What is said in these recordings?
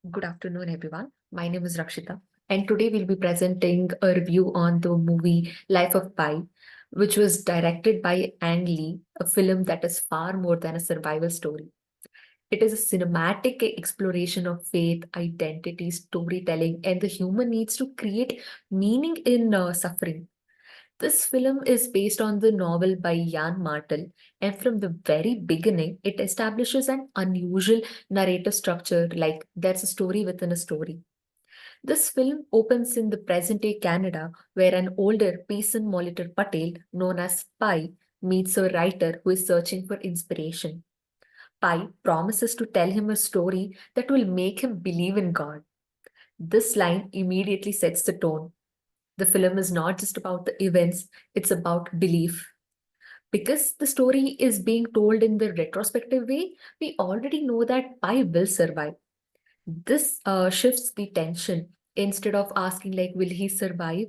Good afternoon, everyone. My name is Rakshita, and today we'll be presenting a review on the movie Life of Pi, which was directed by Ang Lee, a film that is far more than a survival story. It is a cinematic exploration of faith, identity, storytelling, and the human needs to create meaning in suffering. This film is based on the novel by Jan Martel, and from the very beginning, it establishes an unusual narrative structure like there's a story within a story. This film opens in the present day Canada, where an older peasant Molitor Patel, known as Pai, meets a writer who is searching for inspiration. Pai promises to tell him a story that will make him believe in God. This line immediately sets the tone. The film is not just about the events, it's about belief. Because the story is being told in the retrospective way, we already know that Pi will survive. This shifts the tension. Instead of asking like, will he survive?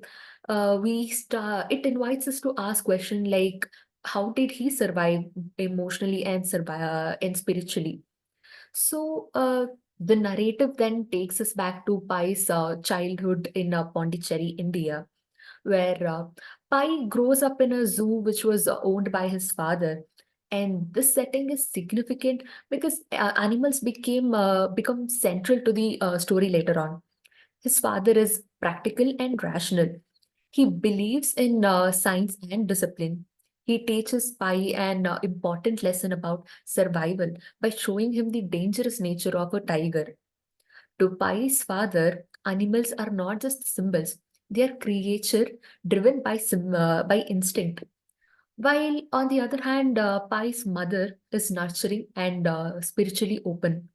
It invites us to ask question like, how did he survive emotionally and survive and spiritually? So the narrative then takes us back to Pai's childhood in Pondicherry, India, where Pai grows up in a zoo which was owned by his father. And this setting is significant because animals become central to the story later on. His father is practical and rational. He believes in science and discipline. He teaches Pai an important lesson about survival by showing him the dangerous nature of a tiger. To Pai's father, animals are not just symbols, they are creature driven by instinct. While on the other hand, Pai's mother is nurturing and spiritually open.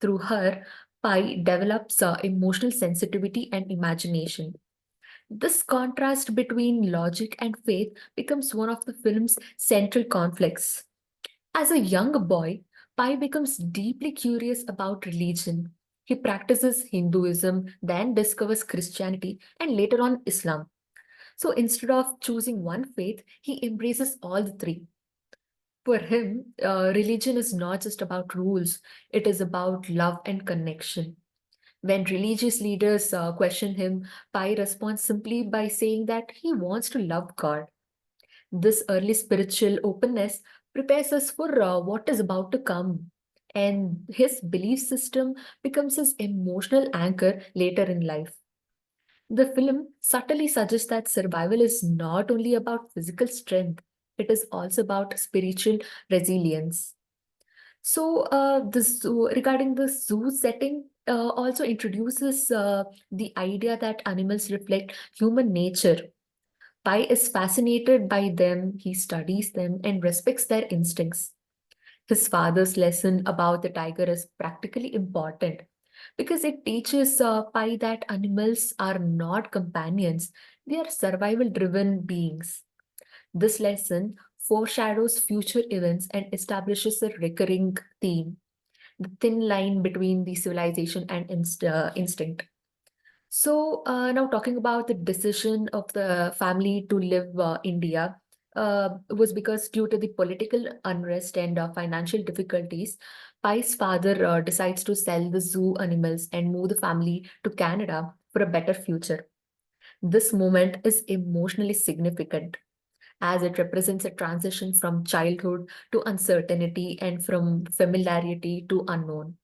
Through her, Pai develops emotional sensitivity and imagination. This contrast between logic and faith becomes one of the film's central conflicts. As a young boy, Pai becomes deeply curious about religion. He practices Hinduism, then discovers Christianity, and later on Islam. So instead of choosing one faith, he embraces all the three. For him, religion is not just about rules, it is about love and connection. When religious leaders question him, Pai responds simply by saying that he wants to love God. This early spiritual openness prepares us for what is about to come. And his belief system becomes his emotional anchor later in life. The film subtly suggests that survival is not only about physical strength, it is also about spiritual resilience. Regarding the zoo setting, also introduces the idea that animals reflect human nature. Pai is fascinated by them, he studies them, and respects their instincts. His father's lesson about the tiger is practically important because it teaches Pai that animals are not companions, they are survival driven beings. This lesson foreshadows future events and establishes a recurring theme, the thin line between the civilization and instinct. Now talking about the decision of the family to leave India was because due to the political unrest and financial difficulties, Pai's father decides to sell the zoo animals and move the family to Canada for a better future. This moment is emotionally significant as it represents a transition from childhood to uncertainty and from familiarity to unknown.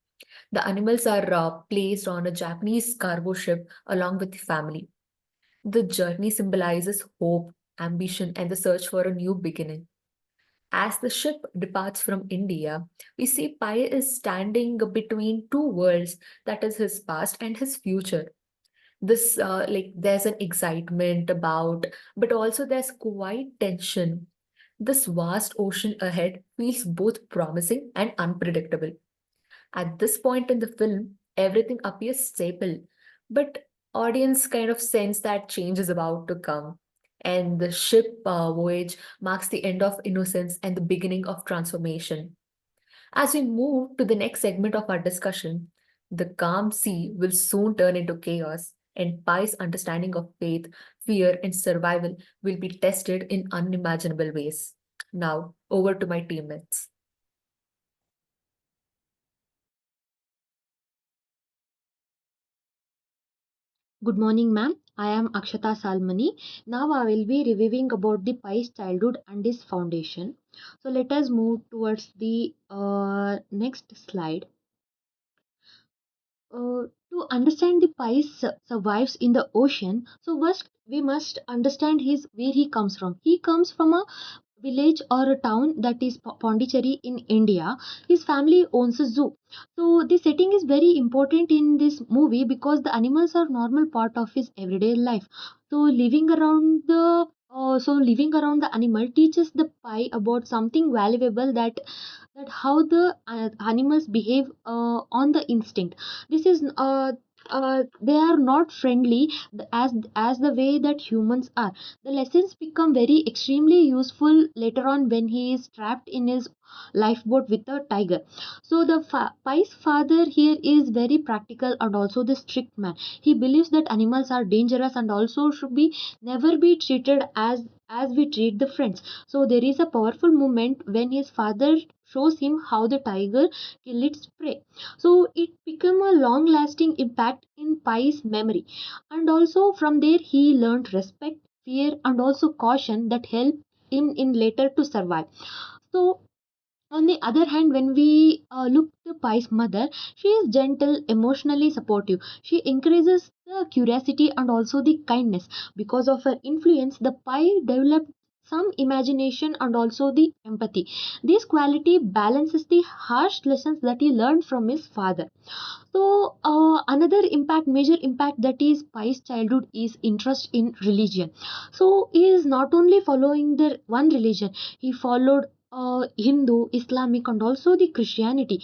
The animals are placed on a Japanese cargo ship along with the family. The journey symbolizes hope, ambition, and the search for a new beginning. As the ship departs from India, we see Pai is standing between two worlds, that is his past and his future. There's an excitement about, but also there's quite tension. This vast ocean ahead feels both promising and unpredictable. At this point in the film, everything appears stable, but audience kind of sense that change is about to come. And the ship voyage marks the end of innocence and the beginning of transformation. As we move to the next segment of our discussion, the calm sea will soon turn into chaos, and Pai's understanding of faith, fear, and survival will be tested in unimaginable ways. Now, over to my teammates. Good morning, ma'am. I am Akshata Salmani. Now I will be reviewing about the Pi's childhood and his foundation. So let us move towards the next slide. To understand the Pais survives in the ocean, so first we must understand his where he comes from. He comes from a village or a town that is Pondicherry in India. His family owns a zoo. So the setting is very important in this movie because the animals are normal part of his everyday life. So living around the animal teaches the pie about something valuable, that how the animals behave on the instinct. This is they are not friendly as the way that humans are. The lessons become very extremely useful later on when he is trapped in his lifeboat with a tiger. So the Pai's father here is very practical and also the strict man. He believes that animals are dangerous and also should be never be treated as we treat the friends. So there is a powerful moment when his father shows him how the tiger kill its prey. So it became a long lasting impact in Pai's memory. And also from there he learned respect, fear and also caution that helped him in later to survive. So on the other hand, when we look to Pai's mother, she is gentle, emotionally supportive. She encourages the curiosity and also the kindness. Because of her influence, the Pai developed some imagination and also the empathy. This quality balances the harsh lessons that he learned from his father. So another major impact that is Pai's childhood is interest in religion. So he is not only following the one religion, he followed Hindu, Islamic, and also the Christianity.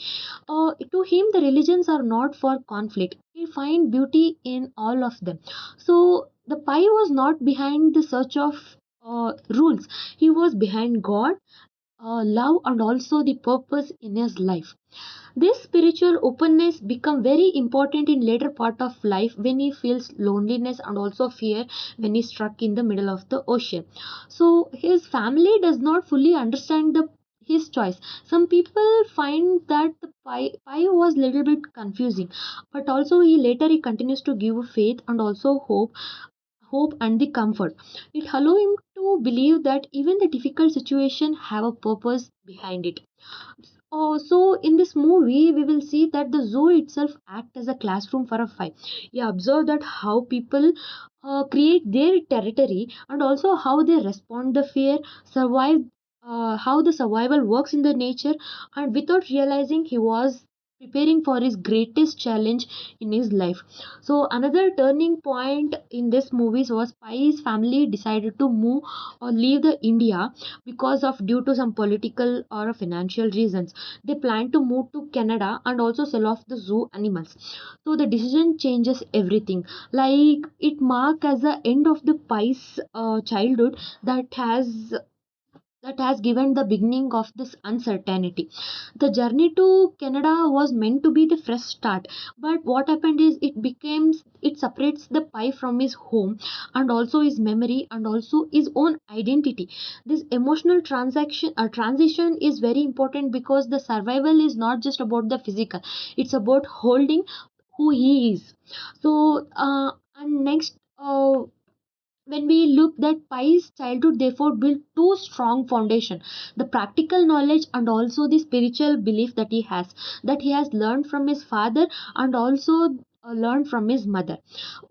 To him, the religions are not for conflict. He find beauty in all of them. So the Pai was not behind the search of rules. He was behind God, love, and also the purpose in his life. This spiritual openness become very important in later part of life when he feels loneliness and also fear when he's stuck in the middle of the ocean. So his family does not fully understand the his choice. Some people find that the pie was little bit confusing, but also he continues to give faith and also hope and the comfort. It allow him to believe that even the difficult situation have a purpose behind it. So in this movie, we will see that the zoo itself act as a classroom for a fight. You observe that how people create their territory and also how they respond the fear, survive, how the survival works in the nature, and without realizing he was preparing for his greatest challenge in his life. So another turning point in this movie was Pai's family decided to move or leave the India because of due to some political or financial reasons. They plan to move to Canada and also sell off the zoo animals. So the decision changes everything. Like it mark as the end of the Pi's childhood that has given the beginning of this uncertainty. The journey to Canada was meant to be the fresh start, but what happened is it separates the pie from his home and also his memory and also his own identity. This emotional transition is very important because the survival is not just about the physical; it's about holding who he is. So and next. When we look that Pi's childhood therefore built two strong foundation, the practical knowledge and also the spiritual belief that he has learned from his father and also learned from his mother.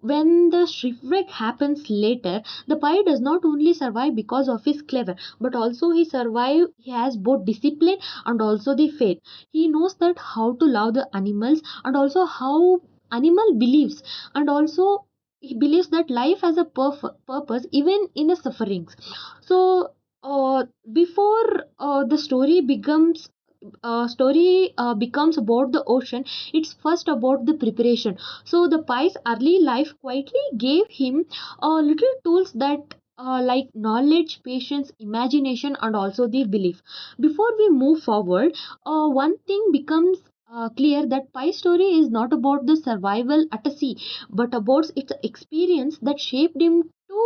When the shipwreck happens later, the Pi does not only survive because of his clever, but also he has both discipline and also the faith. He knows that how to love the animals and also how animal believes, and also he believes that life has a purpose even in a sufferings. So before the story becomes about the ocean, it's first about the preparation. So the Pi's early life quietly gave him little tools that like knowledge, patience, imagination, and also the belief. Before we move forward, one thing becomes clear that Pi's story is not about the survival at a sea, but about its experience that shaped him to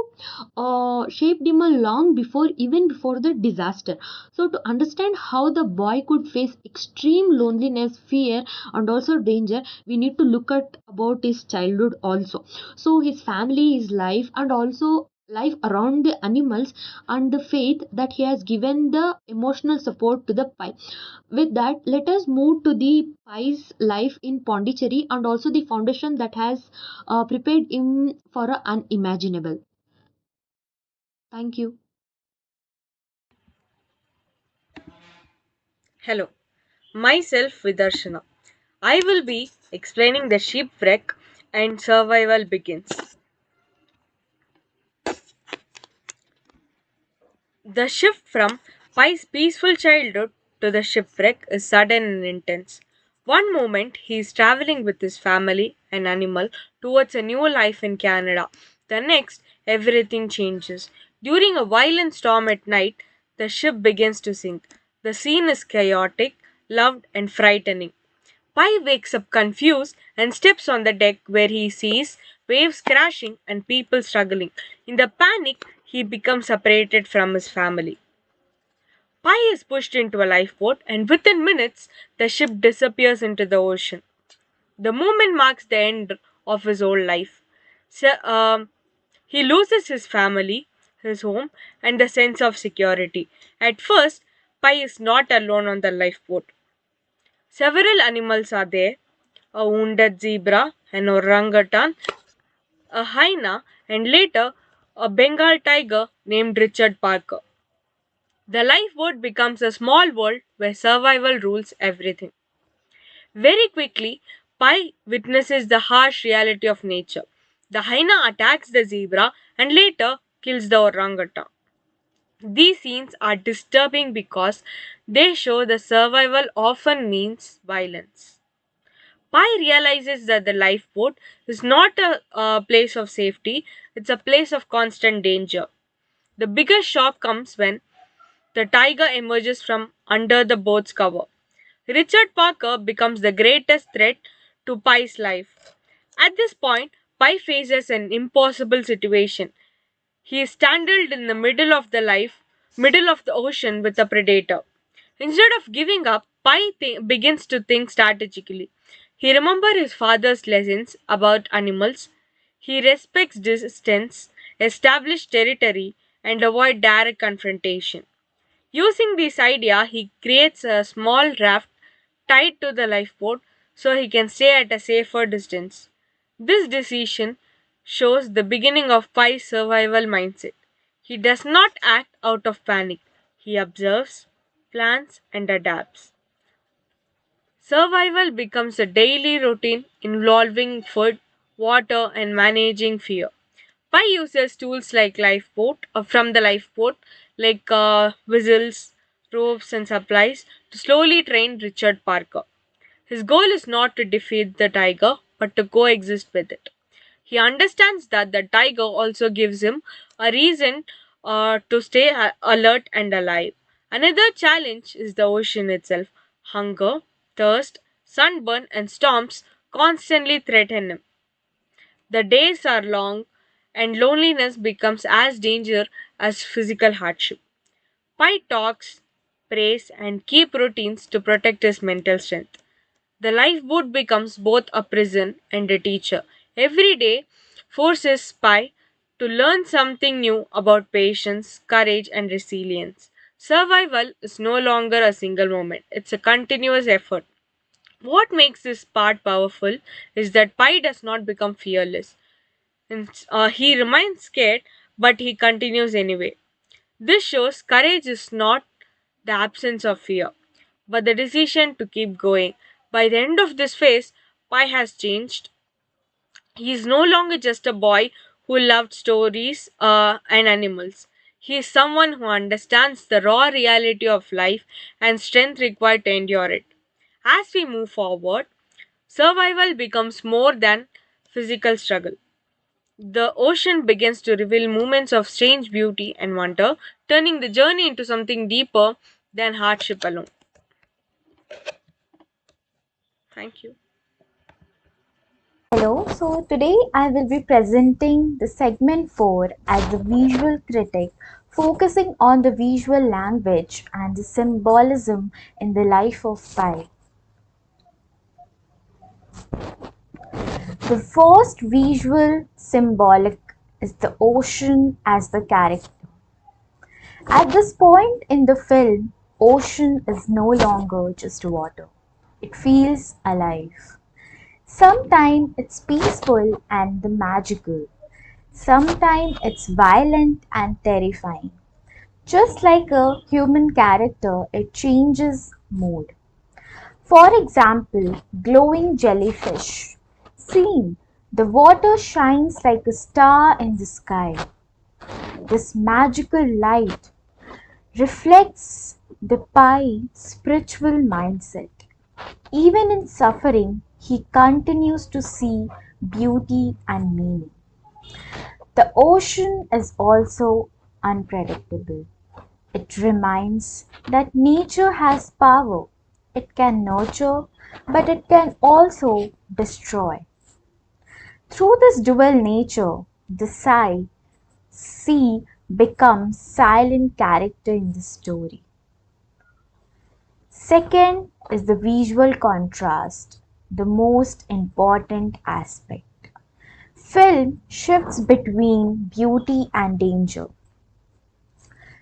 shaped him a long before, even before the disaster. So to understand how the boy could face extreme loneliness, fear, and also danger, we need to look at about his childhood also. So his family, his life, and also life around the animals, and the faith that he has given the emotional support to the pi. With that, let us move to the Pi's life in Pondicherry and also the foundation that has prepared him for a unimaginable. Thank you. Hello, myself Vidarshana. I will be explaining the shipwreck and survival begins. The shift from Pai's peaceful childhood to the shipwreck is sudden and intense. One moment he is traveling with his family and animal towards a new life in Canada. The next, everything changes. During a violent storm at night, the ship begins to sink. The scene is chaotic, loud, and frightening. Pi wakes up confused and steps on the deck where he sees waves crashing and people struggling. In the panic, he becomes separated from his family. Pi is pushed into a lifeboat, and within minutes, the ship disappears into the ocean. The moment marks the end of his whole life. So, he loses his family, his home, and the sense of security. At first, Pi is not alone on the lifeboat. Several animals are there: a wounded zebra, an orangutan, a hyena, and later a Bengal tiger named Richard Parker. The lifeboat becomes a small world where survival rules everything. Very quickly, Pi witnesses the harsh reality of nature. The hyena attacks the zebra and later kills the orangutan. These scenes are disturbing because they show the survival often means violence. Pi realizes that the lifeboat is not a place of safety, it's a place of constant danger. The biggest shock comes when the tiger emerges from under the boat's cover. Richard Parker becomes the greatest threat to Pi's life. At this point, Pi faces an impossible situation. He is stranded in the middle of the ocean with a predator. Instead of giving up, begins to think strategically. He remembers his father's lessons about animals. He respects distance, establish territory, and avoid direct confrontation. Using this idea, he creates a small raft tied to the lifeboat so he can stay at a safer distance. This decision shows the beginning of Pi's survival mindset. He does not act out of panic, he observes, plans, and adapts. Survival becomes a daily routine involving food, water, and managing fear. Pi uses tools like from the lifeboat, like whistles, ropes, and supplies, to slowly train Richard Parker. His goal is not to defeat the tiger, but to coexist with it. He understands that the tiger also gives him a reason to stay alert and alive. Another challenge is the ocean itself. Hunger, thirst, sunburn, and storms constantly threaten him. The days are long, and loneliness becomes as danger as physical hardship. Pi talks, prays, and keep routines to protect his mental strength. The lifeboat becomes both a prison and a teacher. Every day forces Pi to learn something new about patience, courage, and resilience. Survival is no longer a single moment, it's a continuous effort. What makes this part powerful is that Pi does not become fearless. He remains scared, but he continues anyway. This shows courage is not the absence of fear, but the decision to keep going. By the end of this phase, Pi has changed. He is no longer just a boy who loved stories and animals. He is someone who understands the raw reality of life and strength required to endure it. As we move forward, survival becomes more than physical struggle. The ocean begins to reveal moments of strange beauty and wonder, turning the journey into something deeper than hardship alone. Thank you. So today I will be presenting the segment 4 as a visual critic, focusing on the visual language and the symbolism in the life of Pi. The first visual symbolic is the ocean as the character. At this point in the film, ocean is no longer just water. It feels alive. Sometimes it's peaceful and magical. Sometimes it's violent and terrifying. Just like a human character, it changes mood. For example, glowing jellyfish. Scene. The water shines like a star in the sky. This magical light reflects the Pi spiritual mindset. Even in suffering, he continues to see beauty and meaning. The ocean is also unpredictable. It reminds that nature has power. It can nurture, but it can also destroy. Through this dual nature, the sea becomes silent character in the story. Second is the visual contrast, the most important aspect. Film shifts between beauty and danger.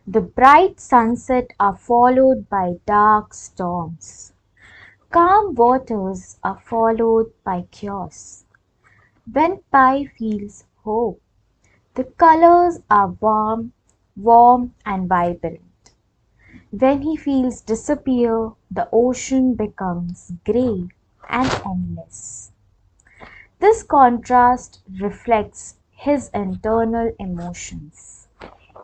The bright sunsets are followed by dark storms. Calm waters are followed by chaos. When Pi feels hope, the colors are warm and vibrant. When he feels despair, the ocean becomes grey and endless. This contrast reflects his internal emotions.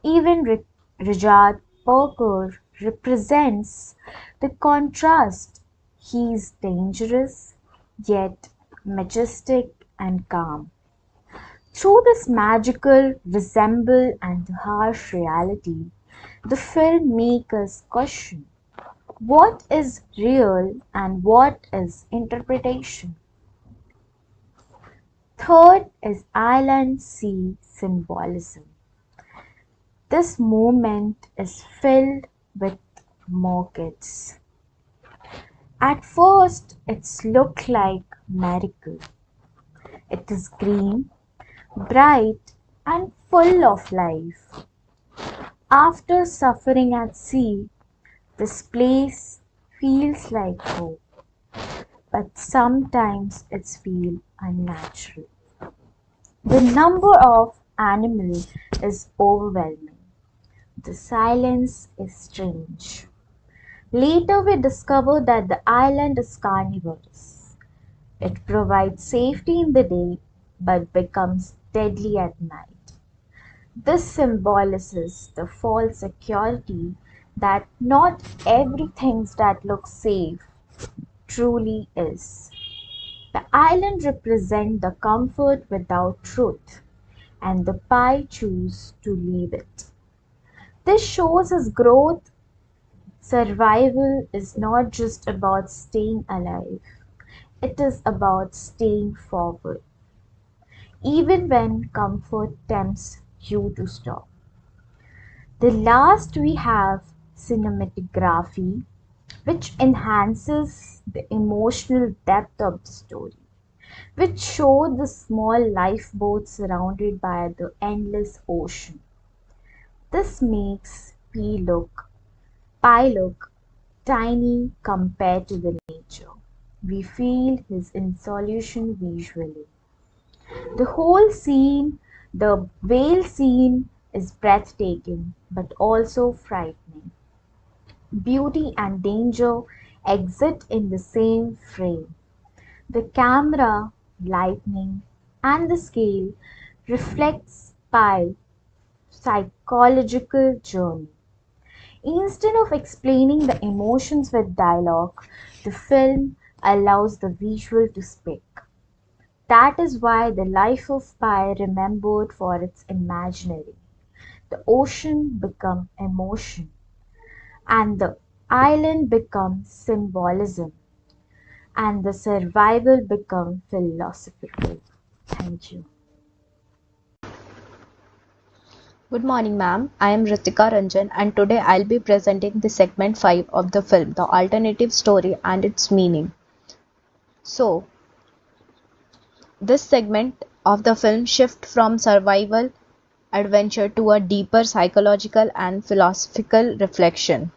Even Richard Parker represents the contrast. He is dangerous, yet majestic and calm. Through this magical resemble and harsh reality, the film makes us question what is real and what is interpretation. Third is island sea symbolism. This moment is filled with markets. At first, it's look like miracle. It is green, bright, and full of life. After suffering at sea, this place feels like home, but sometimes it feels unnatural. The number of animals is overwhelming. The silence is strange. Later, we discover that the island is carnivorous. It provides safety in the day but becomes deadly at night. This symbolizes the false security that not everything that looks safe truly is. The island represents the comfort without truth, and the Pi choose to leave it. This shows his growth. Survival is not just about staying alive, it is about staying forward, even when comfort tempts you to stop. The last we have cinematography, which enhances the emotional depth of the story, which show the small lifeboat surrounded by the endless ocean. This makes Pi look tiny compared to the nature. We feel his insolution visually. The whole scene, the whale scene, is breathtaking but also frightening. Beauty and danger exist in the same frame. The camera, lighting, and the scale reflects Pi's psychological journey. Instead of explaining the emotions with dialogue, the film allows the visual to speak. That is why the life of Pi remembered for its imaginary. The ocean become emotion, and the island becomes symbolism, and the survival become philosophical. Thank you. Good morning, ma'am. I am Ritika Ranjan, and today I'll be presenting the segment 5 of the film, The Alternative Story and Its Meaning. So, this segment of the film shifts from survival adventure to a deeper psychological and philosophical reflection.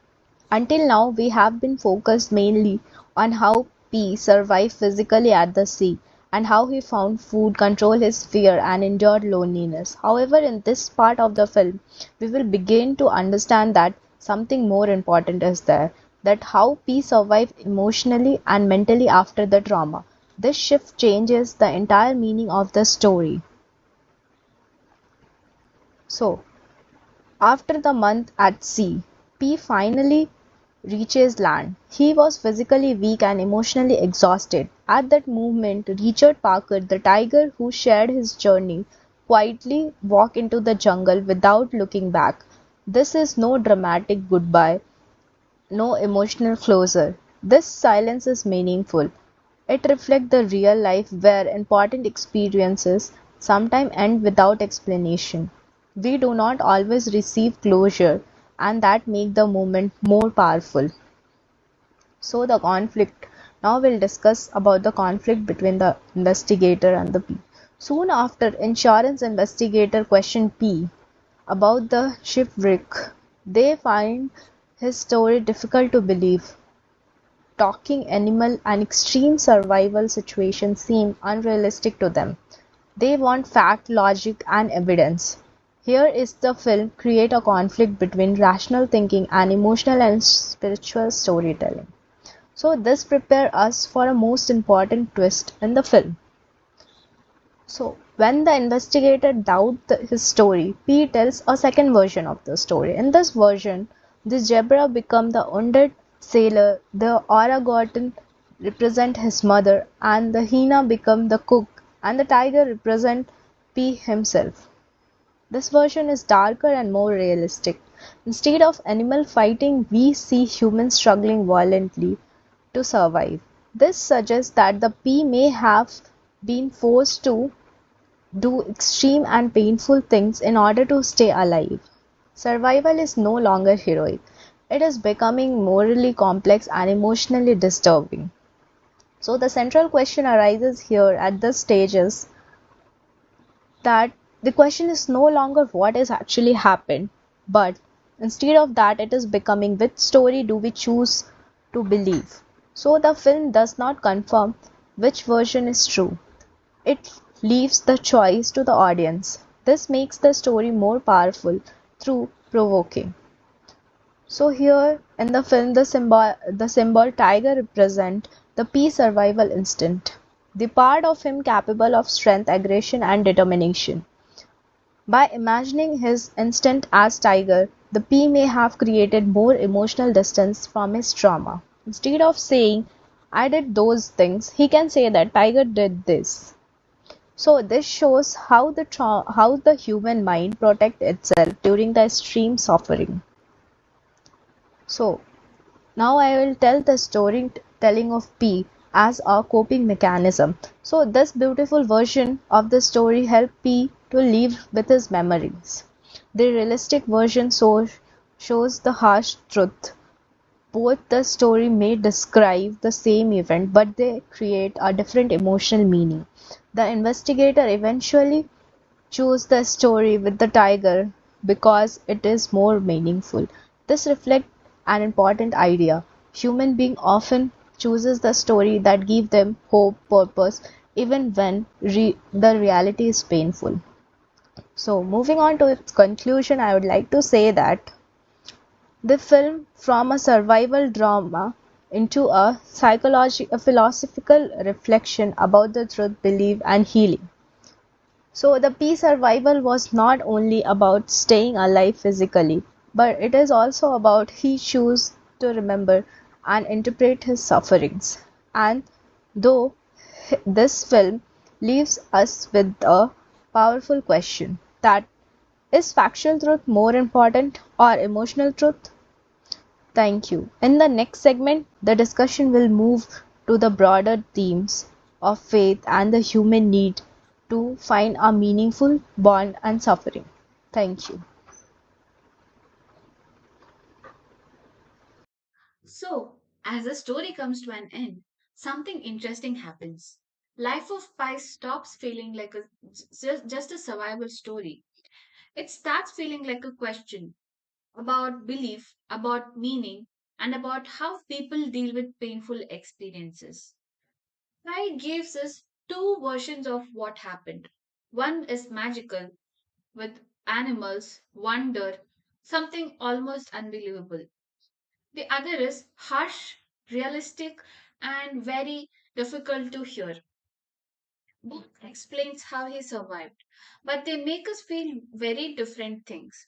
Until now, we have been focused mainly on how P survived physically at the sea and how he found food, controlled his fear, and endured loneliness. However, in this part of the film, we will begin to understand that something more important is there, that how P survived emotionally and mentally after the trauma. This shift changes the entire meaning of the story. So, after the month at sea, P finally reaches land. He was physically weak and emotionally exhausted. At that moment, Richard Parker, the tiger who shared his journey, quietly walked into the jungle without looking back. This is no dramatic goodbye, no emotional closure. This silence is meaningful. It reflects the real life where important experiences sometimes end without explanation. We do not always receive closure, and that makes the moment more powerful. So the conflict. Now we'll discuss about the conflict between the investigator and the P. Soon after, insurance investigator questioned P about the shipwreck. They find his story difficult to believe. Talking animal and extreme survival situations seem unrealistic to them. They want fact, logic, and evidence. Here is the film create a conflict between rational thinking and emotional and spiritual storytelling. So this prepare us for a most important twist in the film. So when the investigator doubts his story, P tells a second version of the story. In this version, the zebra become the wounded sailor, the orangutan represent his mother, and the hyena become the cook, and the tiger represent P himself. This version is darker and more realistic. Instead of animal fighting, we see humans struggling violently to survive. This suggests that the P may have been forced to do extreme and painful things in order to stay alive. Survival is no longer heroic. It is becoming morally complex and emotionally disturbing. So the central question arises here at this stage is that the question is no longer what has actually happened, but instead of that, it is becoming which story do we choose to believe. So the film does not confirm which version is true. It leaves the choice to the audience. This makes the story more powerful through provoking. So here in the film, the symbol tiger represent the peace survival instinct, the part of him capable of strength, aggression, and determination. By imagining his instinct as tiger, the P may have created more emotional distance from his trauma. Instead of saying, I did those things, he can say that tiger did this. So this shows how the human mind protects itself during the extreme suffering. So now I will tell the storytelling of P as a coping mechanism. So this beautiful version of the story helped P to live with his memories. The realistic version shows the harsh truth. Both the story may describe the same event, but they create a different emotional meaning. The investigator eventually choose the story with the tiger because it is more meaningful. This reflects an important idea. Human being often chooses the story that give them hope, purpose, even when the reality is painful. So moving on to its conclusion, I would like to say that the film from a survival drama into a philosophical reflection about the truth, belief, and healing. So the peace survival was not only about staying alive physically, but it is also about he chose to remember and interpret his sufferings. And though this film leaves us with a powerful question that is factual truth more important or emotional truth? Thank you. In the next segment, the discussion will move to the broader themes of faith and the human need to find a meaningful bond and suffering. Thank you. So, as the story comes to an end, something interesting happens. Life of Pi stops feeling like just a survival story. It starts feeling like a question about belief, about meaning, and about how people deal with painful experiences. Pi gives us two versions of what happened. One is magical, with animals, wonder, something almost unbelievable. The other is harsh, realistic, and very difficult to hear. Both explains how he survived, but they make us feel very different things.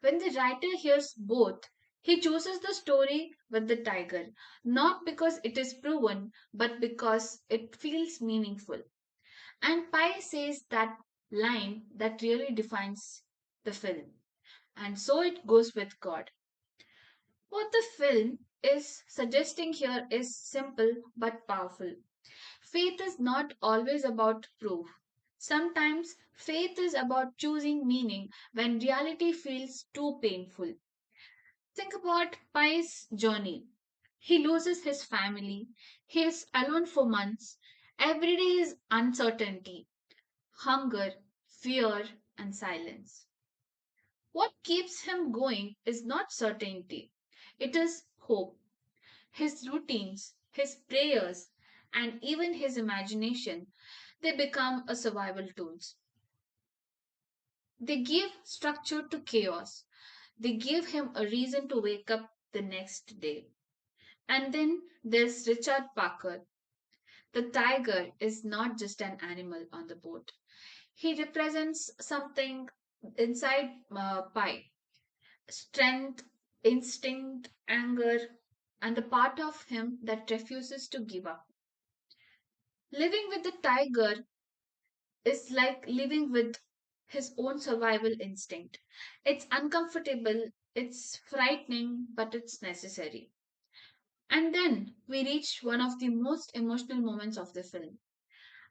When the writer hears both, he chooses the story with the tiger, not because it is proven, but because it feels meaningful. And Pai says that line that really defines the film. And so it goes with God. What the film is suggesting here is simple but powerful. Faith is not always about proof. Sometimes faith is about choosing meaning when reality feels too painful. Think about Pai's journey. He loses his family, he is alone for months. Every day is uncertainty, hunger, fear, and silence. What keeps him going is not certainty, it is hope. His routines, his prayers, and even his imagination, they become a survival tools. They give structure to chaos. They give him a reason to wake up the next day. And then there's Richard Parker. The tiger is not just an animal on the boat. He represents something inside Pi: strength, instinct, anger, and the part of him that refuses to give up. Living with the tiger is like living with his own survival instinct. It's uncomfortable, it's frightening, but it's necessary. And then we reach one of the most emotional moments of the film.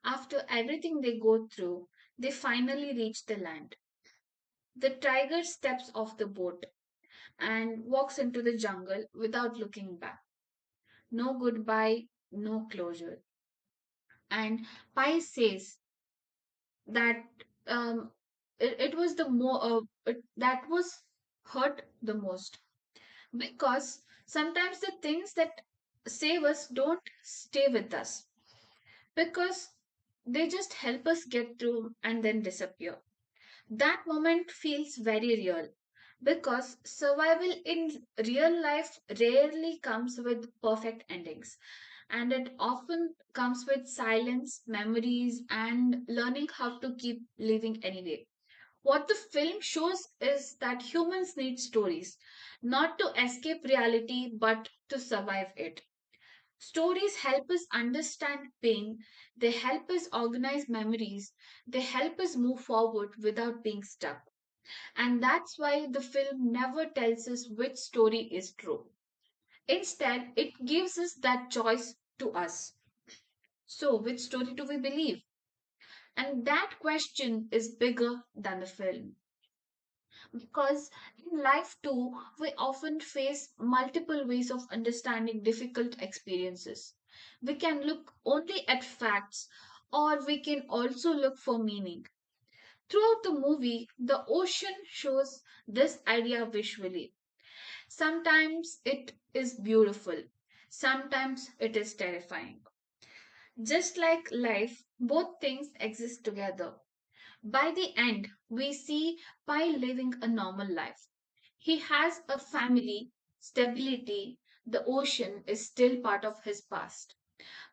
After everything they go through, they finally reach the land. The tiger steps off the boat and walks into the jungle without looking back. No goodbye, no closure. And Pai says that it was that was hurt the most, because sometimes the things that save us don't stay with us, because they just help us get through and then disappear. That moment feels very real, because survival in real life rarely comes with perfect endings, and it often comes with silence, memories, and learning how to keep living anyway. What the film shows is that humans need stories, not to escape reality, but to survive it. Stories help us understand pain, they help us organize memories, they help us move forward without being stuck. And that's why the film never tells us which story is true. Instead, it gives us that choice to us. So, which story do we believe? And that question is bigger than the film. Because in life too, we often face multiple ways of understanding difficult experiences. We can look only at facts, or we can also look for meaning. Throughout the movie, the ocean shows this idea visually. Sometimes it is beautiful, sometimes it is terrifying. Just like life, both things exist together. By the end, we see Pi living a normal life. He has a family, stability, the ocean is still part of his past,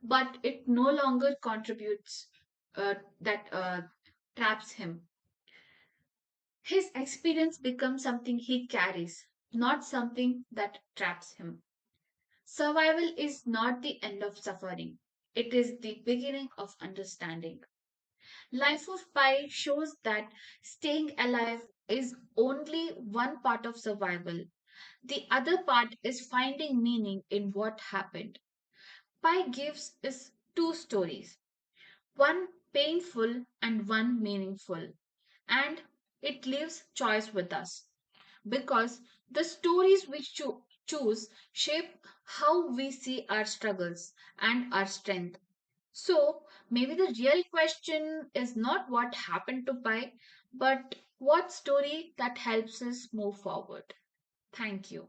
but it no longer contributes that traps him. His experience becomes something he carries, not something that traps him. Survival is not the end of suffering, it is the beginning of understanding. Life of Pi shows that staying alive is only one part of survival. The other part is finding meaning in what happened. Pi gives us two stories. one painful and one meaningful. And it leaves choice with us because the stories we choose shape how we see our struggles and our strength. So maybe the real question is not what happened to Pi, but what story that helps us move forward. Thank you.